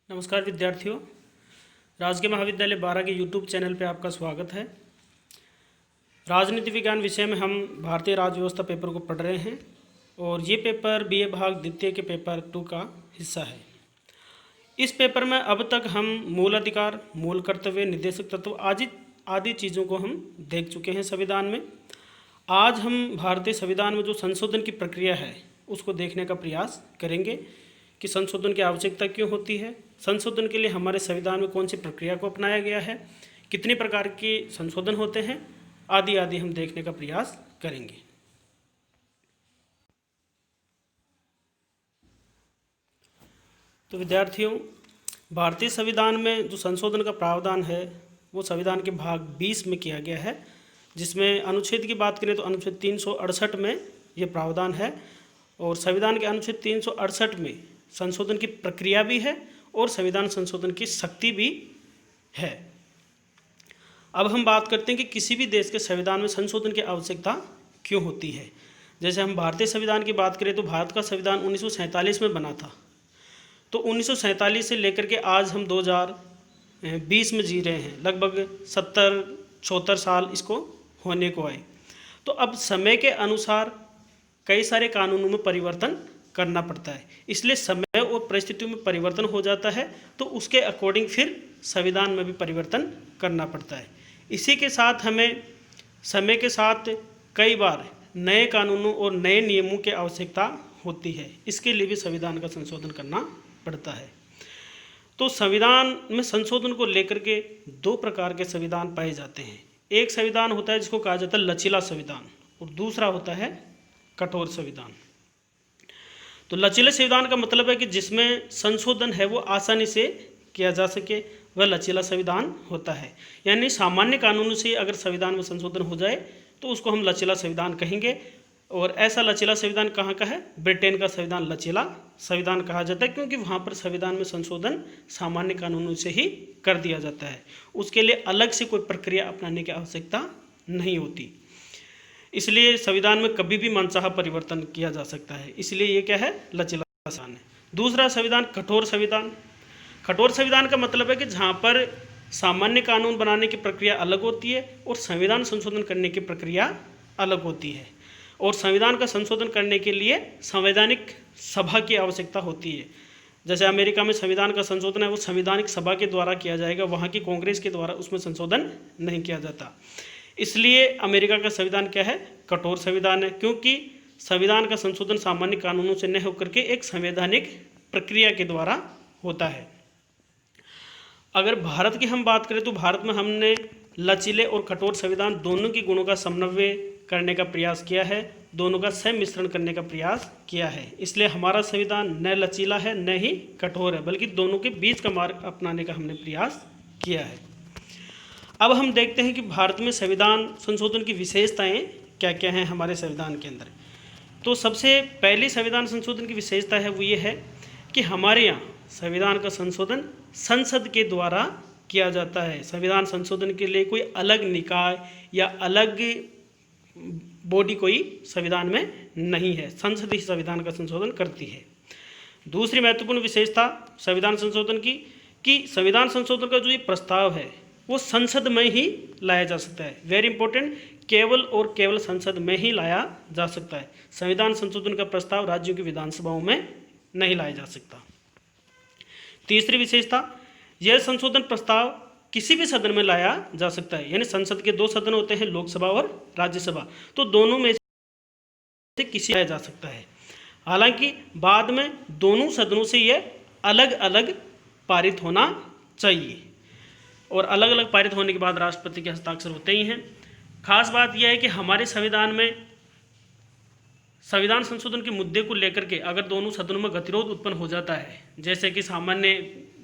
नमस्कार विद्यार्थियों, राजकीय महाविद्यालय 12 के यूट्यूब चैनल पे आपका स्वागत है। राजनीति विज्ञान विषय में हम भारतीय राज्य व्यवस्था पेपर को पढ़ रहे हैं और ये पेपर बीए भाग द्वितीय के पेपर 2 का हिस्सा है। इस पेपर में अब तक हम मूल अधिकार, मूल कर्तव्य, निर्देशक तत्व आदि चीज़ों को हम देख चुके हैं संविधान में। आज हम भारतीय संविधान में जो संशोधन की प्रक्रिया है उसको देखने का प्रयास करेंगे कि संशोधन की आवश्यकता क्यों होती है, संशोधन के लिए हमारे संविधान में कौन सी प्रक्रिया को अपनाया गया है, कितने प्रकार के संशोधन होते हैं, आदि आदि हम देखने का प्रयास करेंगे। तो विद्यार्थियों, भारतीय संविधान में जो संशोधन का प्रावधान है वो संविधान के भाग 20 में किया गया है, जिसमें अनुच्छेद की बात करें तो अनुच्छेद 368 में ये प्रावधान है और संविधान के अनुच्छेद 368 में संशोधन की प्रक्रिया भी है और संविधान संशोधन की शक्ति भी है। अब हम बात करते हैं कि किसी भी देश के संविधान में संशोधन की आवश्यकता क्यों होती है। जैसे हम भारतीय संविधान की बात करें तो भारत का संविधान 1947 में बना था, तो 1947 से लेकर के आज हम 2020 में जी रहे हैं, लगभग 70-74 साल इसको होने को आए। तो अब समय के अनुसार कई सारे कानूनों में परिवर्तन करना पड़ता है, इसलिए समय और परिस्थितियों में परिवर्तन हो जाता है, तो उसके अकॉर्डिंग फिर संविधान में भी परिवर्तन करना पड़ता है। इसी के साथ हमें समय के साथ कई बार नए कानूनों और नए नियमों की आवश्यकता होती है, इसके लिए भी संविधान का संशोधन करना पड़ता है। तो संविधान में संशोधन को लेकर के दो प्रकार के संविधान पाए जाते हैं। एक संविधान होता है जिसको कहा जाता है लचीला संविधान और दूसरा होता है कठोर संविधान। तो लचीले संविधान का मतलब है कि जिसमें संशोधन है वो आसानी से किया जा सके, वह लचीला संविधान होता है। यानी सामान्य कानूनों से अगर संविधान में संशोधन हो जाए तो उसको हम लचीला संविधान कहेंगे। और ऐसा लचीला संविधान कहाँ का है? ब्रिटेन का संविधान लचीला संविधान कहा जाता है, क्योंकि वहाँ पर संविधान में संशोधन सामान्य कानूनों से ही कर दिया जाता है, उसके लिए अलग से कोई प्रक्रिया अपनाने की आवश्यकता नहीं होती। इसलिए संविधान में कभी भी मनचाहा परिवर्तन किया जा सकता है, इसलिए ये क्या है? लचीला संविधान है। दूसरा संविधान कठोर संविधान। कठोर संविधान का मतलब है कि जहाँ पर सामान्य कानून बनाने की प्रक्रिया अलग होती है और संविधान संशोधन करने की प्रक्रिया अलग होती है, और संविधान का संशोधन करने के लिए संवैधानिक सभा की आवश्यकता होती है। जैसे अमेरिका में संविधान का संशोधन है वो संवैधानिक सभा के द्वारा किया जाएगा, वहाँ की कांग्रेस के द्वारा उसमें संशोधन नहीं किया जाता। इसलिए अमेरिका का संविधान क्या है? कठोर संविधान है, क्योंकि संविधान का संशोधन सामान्य कानूनों से न होकर के एक संवैधानिक प्रक्रिया के द्वारा होता है। अगर भारत की हम बात करें तो भारत में हमने लचीले और कठोर संविधान दोनों के गुणों का समन्वय करने का प्रयास किया है, दोनों का सम्मिश्रण करने का प्रयास किया है। इसलिए हमारा संविधान न लचीला है न ही कठोर है, बल्कि दोनों के बीच का मार्ग अपनाने का हमने प्रयास किया है। अब हम देखते हैं कि भारत में संविधान संशोधन की विशेषताएं क्या क्या हैं हमारे संविधान के अंदर। तो सबसे पहली संविधान संशोधन की विशेषता है वो ये है कि हमारे यहाँ संविधान का संशोधन संसद के द्वारा किया जाता है। संविधान संशोधन के लिए कोई अलग निकाय या अलग बॉडी कोई संविधान में नहीं है, संसद ही संविधान का संशोधन करती है। दूसरी महत्वपूर्ण विशेषता संविधान संशोधन की कि संविधान संशोधन का जो ये प्रस्ताव है वो संसद में ही लाया जा सकता है। वेरी इंपॉर्टेंट, केवल और केवल संसद में ही लाया जा सकता है। संविधान संशोधन का प्रस्ताव राज्यों की विधानसभाओं में नहीं लाया जा सकता। तीसरी विशेषता, यह संशोधन प्रस्ताव किसी भी सदन में लाया जा सकता है। यानी संसद के दो सदन होते हैं, लोकसभा और राज्यसभा, तो दोनों में से किसी लाया जा सकता है। हालांकि बाद में दोनों सदनों से यह अलग अलग पारित होना चाहिए, और अलग अलग पारित होने के बाद राष्ट्रपति के हस्ताक्षर होते ही हैं। खास बात यह है कि हमारे संविधान में संविधान संशोधन के मुद्दे को लेकर के अगर दोनों सदनों में गतिरोध उत्पन्न हो जाता है, जैसे कि सामान्य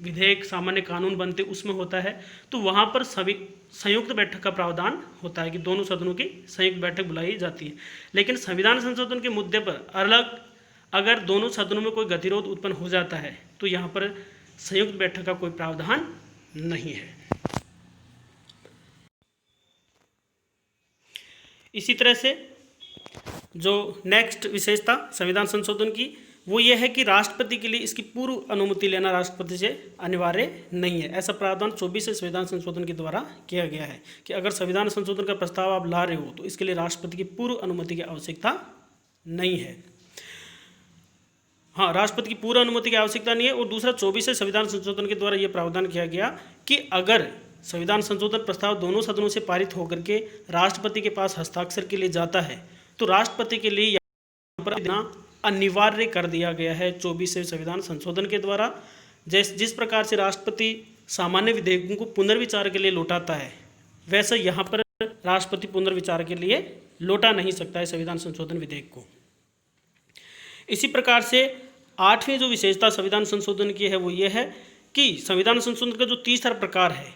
विधेयक, सामान्य कानून बनते उसमें होता है, तो वहाँ पर संयुक्त बैठक का प्रावधान होता है कि दोनों सदनों की संयुक्त बैठक बुलाई जाती है। लेकिन संविधान संशोधन के मुद्दे पर अलग अगर दोनों सदनों में कोई गतिरोध उत्पन्न हो जाता है तो यहाँ पर संयुक्त बैठक का कोई प्रावधान नहीं है। इसी तरह से जो नेक्स्ट विशेषता संविधान संशोधन की वो ये है कि राष्ट्रपति के लिए इसकी पूर्व अनुमति लेना राष्ट्रपति से अनिवार्य नहीं है। ऐसा प्रावधान 24वें संविधान संशोधन के द्वारा किया गया है कि अगर संविधान संशोधन का प्रस्ताव आप ला रहे हो तो इसके लिए राष्ट्रपति की पूर्व अनुमति की आवश्यकता नहीं है। हाँ, राष्ट्रपति की पूर्व अनुमति की आवश्यकता नहीं है। और दूसरा, 24वें संविधान संशोधन के द्वारा यह प्रावधान किया गया कि अगर संविधान संशोधन प्रस्ताव दोनों सदनों से पारित होकर के राष्ट्रपति के पास हस्ताक्षर के लिए जाता है तो राष्ट्रपति के लिए यहाँ पर देना अनिवार्य कर दिया गया है 24वें संविधान संशोधन के द्वारा। जिस प्रकार से राष्ट्रपति सामान्य विधेयकों को पुनर्विचार के लिए लौटाता है, वैसे यहाँ पर राष्ट्रपति पुनर्विचार के लिए लौटा नहीं सकता है संविधान संशोधन विधेयक को। इसी प्रकार से 8वीं जो विशेषता संविधान संशोधन की है वो ये है कि संविधान संशोधन का जो तीसरा प्रकार है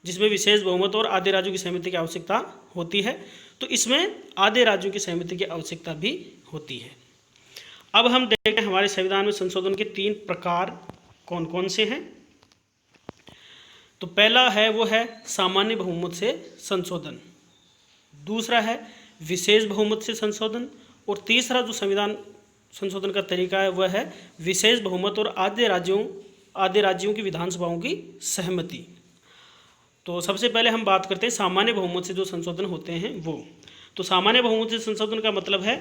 जिसमें विशेष बहुमत और आधे राज्यों की सहमति की आवश्यकता होती है, तो इसमें आधे राज्यों की सहमति की आवश्यकता भी होती है। अब हम देखते हैं हमारे संविधान में संशोधन के 3 प्रकार कौन कौन से हैं। तो पहला है वो है सामान्य बहुमत से संशोधन, दूसरा है विशेष बहुमत से संशोधन, और तीसरा जो संविधान संशोधन का तरीका है वह है विशेष बहुमत और आधे राज्यों की विधानसभाओं की सहमति। तो सबसे पहले हम बात करते हैं सामान्य बहुमत से जो संशोधन होते हैं वो। तो सामान्य बहुमत से संशोधन का मतलब है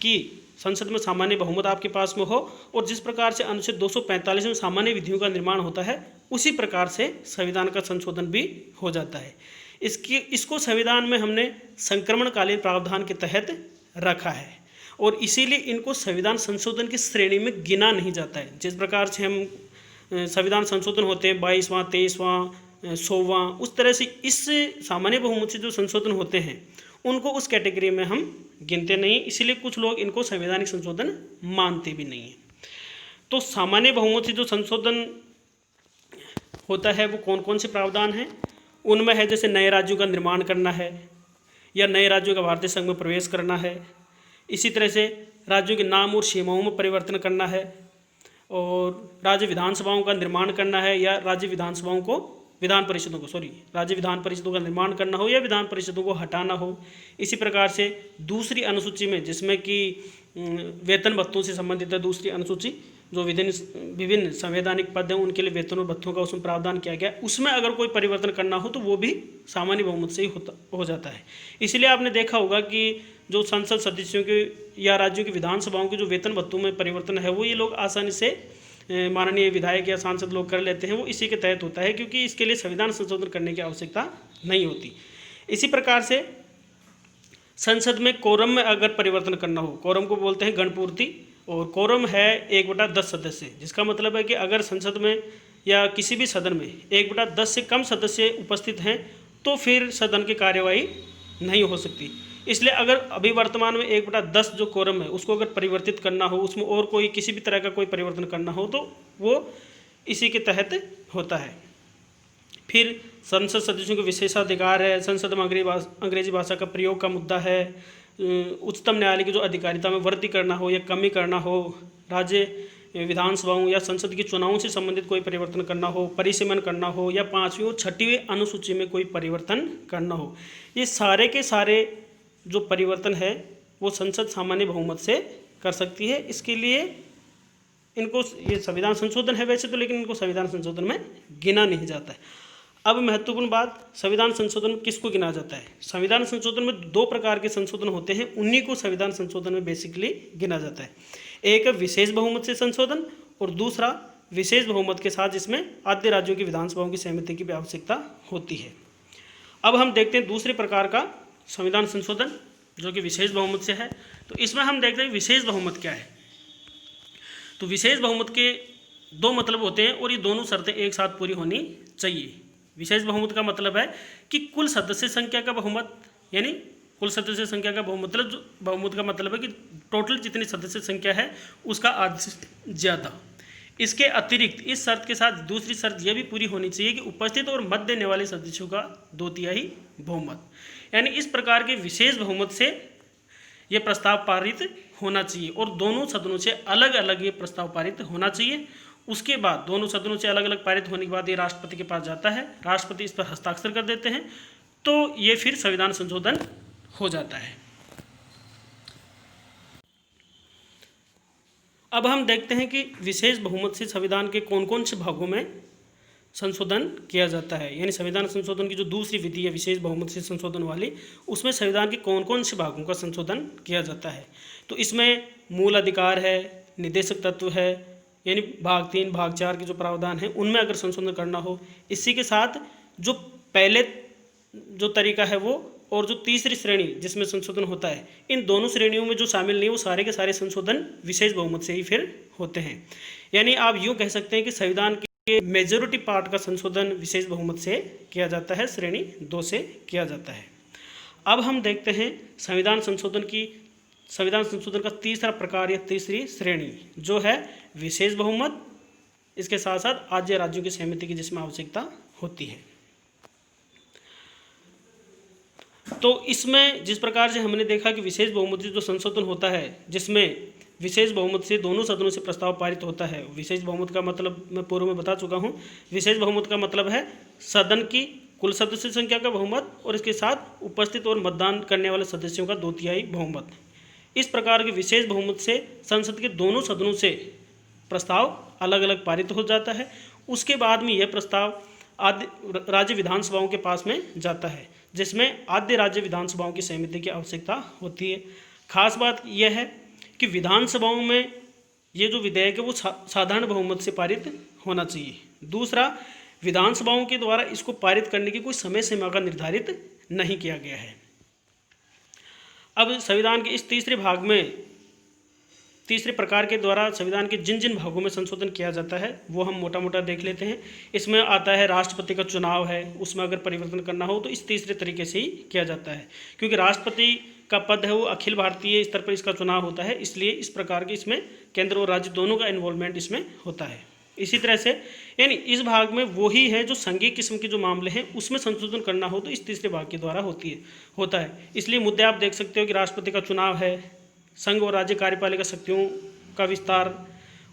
कि संसद में सामान्य बहुमत आपके पास में हो और जिस प्रकार से अनुच्छेद 245 में सामान्य विधियों का निर्माण होता है उसी प्रकार से संविधान का संशोधन भी हो जाता है। इसको संविधान में हमने संक्रमणकालीन प्रावधान के तहत रखा है और इसीलिए इनको संविधान संशोधन की श्रेणी में गिना नहीं जाता है। जिस प्रकार से हम संविधान संशोधन होते हैं 22वां, 23वां, 100वां, उस तरह से इस सामान्य बहुमत से जो संशोधन होते हैं उनको उस कैटेगरी में हम गिनते नहीं, इसीलिए कुछ लोग इनको संवैधानिक संशोधन मानते भी नहीं हैं। तो सामान्य बहुमत से जो संशोधन होता है वो कौन कौन से प्रावधान हैं, उनमें है जैसे नए राज्यों का निर्माण करना है या नए राज्यों का भारतीय संघ में प्रवेश करना है, इसी तरह से राज्यों के नाम और सीमाओं में परिवर्तन करना है, और राज्य विधानसभाओं का निर्माण करना है या राज्य विधान परिषदों का निर्माण करना हो या विधान परिषदों को हटाना हो। इसी प्रकार से दूसरी अनुसूची में जिसमें कि वेतन भत्तों से संबंधित है, दूसरी अनुसूची जो विभिन्न संवैधानिक पद हैं उनके लिए वेतन और भत्तों का उसमें प्रावधान किया गया, उसमें अगर कोई परिवर्तन करना हो तो वो भी सामान्य बहुमत से ही हो जाता है। इसलिए आपने देखा होगा कि जो संसद सदस्यों के या राज्यों की विधानसभाओं के जो वेतन भत्तों में परिवर्तन है वो ये लोग आसानी से माननीय विधायक या सांसद लोग कर लेते हैं, वो इसी के तहत होता है क्योंकि इसके लिए संविधान संशोधन करने की आवश्यकता नहीं होती। इसी प्रकार से संसद में कोरम में अगर परिवर्तन करना हो, कोरम को बोलते हैं गणपूर्ति, और कोरम है 1/10 सदस्य, जिसका मतलब है कि अगर संसद में या किसी भी सदन में 1/10 से कम सदस्य उपस्थित हैं तो फिर सदन की कार्यवाही नहीं हो सकती। इसलिए अगर अभी वर्तमान में 1/10 जो कोरम है उसको अगर परिवर्तित करना हो, उसमें और कोई किसी भी तरह का कोई परिवर्तन करना हो तो वो इसी के तहत होता है। फिर संसद सदस्यों के विशेषाधिकार है, संसद में अंग्रेजी भाषा का प्रयोग का मुद्दा है, उच्चतम न्यायालय की जो अधिकारिता में वृद्धि करना हो या कमी करना हो, राज्य विधानसभाओं या संसद के चुनावों से संबंधित कोई परिवर्तन करना हो, परिसीमन करना हो या 5वीं और 6वीं अनुसूची में कोई परिवर्तन करना हो, ये सारे के सारे जो परिवर्तन है वो संसद सामान्य बहुमत से कर सकती है। इसके लिए इनको ये संविधान संशोधन है वैसे तो, लेकिन इनको संविधान संशोधन में गिना नहीं जाता है। अब महत्वपूर्ण बात, संविधान संशोधन में किसको गिना जाता है? संविधान संशोधन में 2 प्रकार के संशोधन होते हैं, उन्हीं को संविधान संशोधन में बेसिकली गिना जाता है। एक है विशेष बहुमत से संशोधन और दूसरा विशेष बहुमत के साथ जिसमें आधे राज्यों की विधानसभाओं की सहमति की भी आवश्यकता होती है। अब हम देखते हैं दूसरे प्रकार का संविधान संशोधन जो कि विशेष बहुमत से है। तो इसमें हम देखते हैं विशेष बहुमत क्या है। तो विशेष बहुमत के 2 मतलब होते हैं और ये दोनों शर्तें एक साथ पूरी होनी चाहिए। विशेष बहुमत का मतलब है कि कुल सदस्य संख्या का बहुमत, यानी कुल सदस्य संख्या का बहुमत का मतलब है कि टोटल जितनी सदस्य संख्या है उसका आधे से ज़्यादा। इसके अतिरिक्त इस शर्त के साथ दूसरी शर्त यह भी पूरी होनी चाहिए कि उपस्थित और मत देने वाले सदस्यों का 2/3 बहुमत, यानी इस प्रकार के विशेष बहुमत से ये प्रस्ताव पारित होना चाहिए और दोनों सदनों से अलग अलग ये प्रस्ताव पारित होना चाहिए। उसके बाद दोनों सदनों से अलग अलग पारित होने के बाद ये राष्ट्रपति के पास जाता है, राष्ट्रपति इस पर हस्ताक्षर कर देते हैं, तो ये फिर संविधान संशोधन हो जाता है। अब हम देखते हैं कि विशेष बहुमत से संविधान के कौन कौन से भागों में संशोधन किया जाता है, यानी संविधान संशोधन की जो दूसरी विधि है विशेष बहुमत से संशोधन वाली, उसमें संविधान के कौन कौन से भागों का संशोधन किया जाता है। तो इसमें मूल अधिकार है, निर्देशक तत्व है, यानी भाग 3 भाग 4 के जो प्रावधान है उनमें अगर संशोधन करना हो, इसी के साथ जो पहले जो तरीका है वो और जो तीसरी श्रेणी जिसमें संशोधन होता है, इन दोनों श्रेणियों में जो शामिल नहीं वो सारे के सारे संशोधन विशेष बहुमत से ही फिर होते हैं। यानी आप यूँ कह सकते हैं कि संविधान के मेजॉरिटी पार्ट का संशोधन विशेष बहुमत से किया जाता है, श्रेणी 2 से किया जाता है। अब हम देखते हैं संविधान संशोधन का तीसरा प्रकार या तीसरी श्रेणी जो है विशेष बहुमत, इसके साथ साथ राज्य राज्यों की सहमति की जिसमें आवश्यकता होती है। तो इसमें जिस प्रकार से हमने देखा कि विशेष बहुमत से जो संशोधन होता है जिसमें विशेष बहुमत से दोनों सदनों से प्रस्ताव पारित होता है। विशेष बहुमत का मतलब मैं पूर्व में बता चुका हूँ। विशेष बहुमत का मतलब है सदन की कुल सदस्य संख्या का बहुमत और इसके साथ उपस्थित और मतदान करने वाले सदस्यों का 2/3 बहुमत। इस प्रकार के विशेष बहुमत से संसद के दोनों सदनों से प्रस्ताव अलग अलग पारित हो जाता है। उसके बाद में यह प्रस्ताव आद्य राज्य विधानसभाओं के पास में जाता है जिसमें आद्य राज्य विधानसभाओं की सहमति की आवश्यकता होती है। खास बात यह है कि विधानसभाओं में ये जो विधेयक है वो साधारण बहुमत से पारित होना चाहिए। दूसरा, विधानसभाओं के द्वारा इसको पारित करने की कोई समय सीमा का निर्धारित नहीं किया गया है। अब संविधान के इस तीसरे भाग में तीसरे प्रकार के द्वारा संविधान के जिन जिन भागों में संशोधन किया जाता है वो हम मोटा मोटा देख लेते हैं। इसमें आता है राष्ट्रपति का चुनाव है, उसमें अगर परिवर्तन करना हो तो इस तीसरे तरीके से ही किया जाता है, क्योंकि राष्ट्रपति का पद है वो अखिल भारतीय स्तर पर इसका चुनाव होता है, इसलिए इस प्रकार के इसमें केंद्र और राज्य दोनों का इन्वॉल्वमेंट इसमें होता है। इसी तरह से यानी इस भाग में वही है जो संघीय किस्म के जो मामले हैं उसमें संशोधन करना हो तो इस तीसरे भाग के द्वारा होता है। इसलिए मुद्दे आप देख सकते हो कि राष्ट्रपति का चुनाव है, संघ और राज्य कार्यपालिका शक्तियों का विस्तार,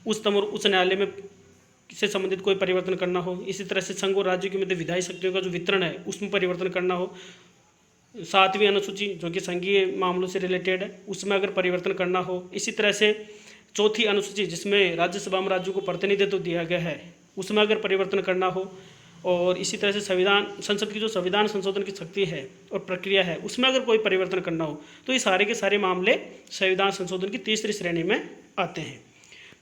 उच्चतम और उच्च न्यायालय में से संबंधित कोई परिवर्तन करना हो, इसी तरह से संघ और राज्य के मध्य विधायी शक्तियों का जो वितरण है उसमें परिवर्तन करना हो, 7वीं अनुसूची जो कि संघीय मामलों से रिलेटेड है उसमें अगर परिवर्तन करना हो, इसी तरह से 4थी अनुसूची जिसमें राज्यसभा में राज्यों को प्रतिनिधित्व दिया गया है उसमें अगर परिवर्तन करना हो, और इसी तरह से संसद की जो संविधान संशोधन की शक्ति है और प्रक्रिया है उसमें अगर कोई परिवर्तन करना हो तो ये सारे के सारे मामले संविधान संशोधन की तीसरी श्रेणी में आते हैं।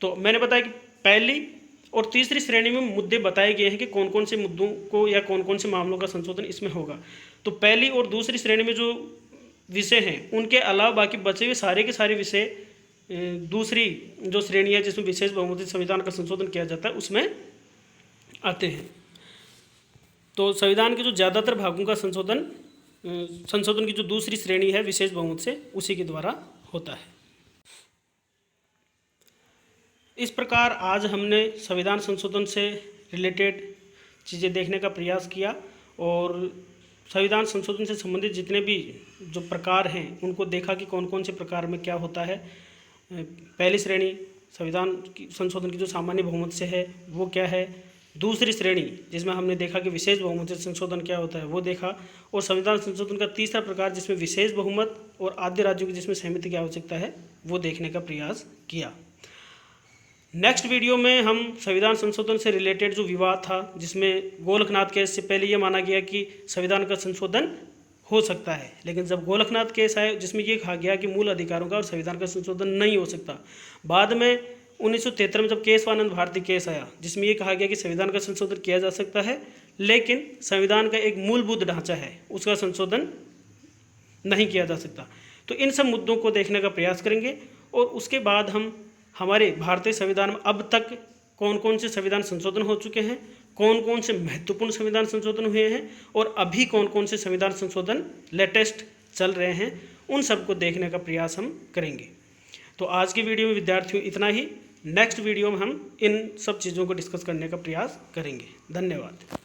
तो मैंने बताया कि पहली और तीसरी श्रेणी में मुद्दे बताए गए हैं कि कौन कौन से मुद्दों को या कौन कौन से मामलों का संशोधन इसमें होगा। तो पहली और दूसरी श्रेणी में जो विषय हैं उनके अलावा बाकी बचे हुए सारे के सारे विषय दूसरी जो श्रेणी है जिसमें विशेष बहुमत से संविधान का संशोधन किया जाता है उसमें आते हैं। तो संविधान के जो ज़्यादातर भागों का संशोधन की जो दूसरी श्रेणी है विशेष बहुमत से उसी के द्वारा होता है। इस प्रकार आज हमने संविधान संशोधन से रिलेटेड चीज़ें देखने का प्रयास किया और संविधान संशोधन से संबंधित जितने भी जो प्रकार हैं उनको देखा कि कौन कौन से प्रकार में क्या होता है। पहली श्रेणी संविधान संशोधन की जो सामान्य बहुमत से है वो क्या है, दूसरी श्रेणी जिसमें हमने देखा कि विशेष बहुमत से संशोधन क्या होता है वो देखा, और संविधान संशोधन का तीसरा प्रकार जिसमें विशेष बहुमत और आद्य राज्यों की जिसमें सहमति की आवश्यकता है वो देखने का प्रयास किया। नेक्स्ट वीडियो में हम संविधान संशोधन से रिलेटेड जो विवाद था जिसमें गोलकनाथ केस से पहले ये माना गया कि संविधान का संशोधन हो सकता है, लेकिन जब गोलकनाथ केस आए जिसमें ये कहा गया कि मूल अधिकारों का और संविधान का संशोधन नहीं हो सकता, बाद में 1973 में जब केशवानंद भारती केस आया जिसमें ये कहा गया कि संविधान का संशोधन किया जा सकता है लेकिन संविधान का एक मूलभूत ढांचा है उसका संशोधन नहीं किया जा सकता। तो इन सब मुद्दों को देखने का प्रयास करेंगे और उसके बाद हम हमारे भारतीय संविधान में अब तक कौन कौन से संविधान संशोधन हो चुके हैं, कौन कौन से महत्वपूर्ण संविधान संशोधन हुए हैं और अभी कौन कौन से संविधान संशोधन लेटेस्ट चल रहे हैं, उन सबको देखने का प्रयास हम करेंगे। तो आज की वीडियो में विद्यार्थियों इतना ही। नेक्स्ट वीडियो में हम इन सब चीज़ों को डिस्कस करने का प्रयास करेंगे। धन्यवाद।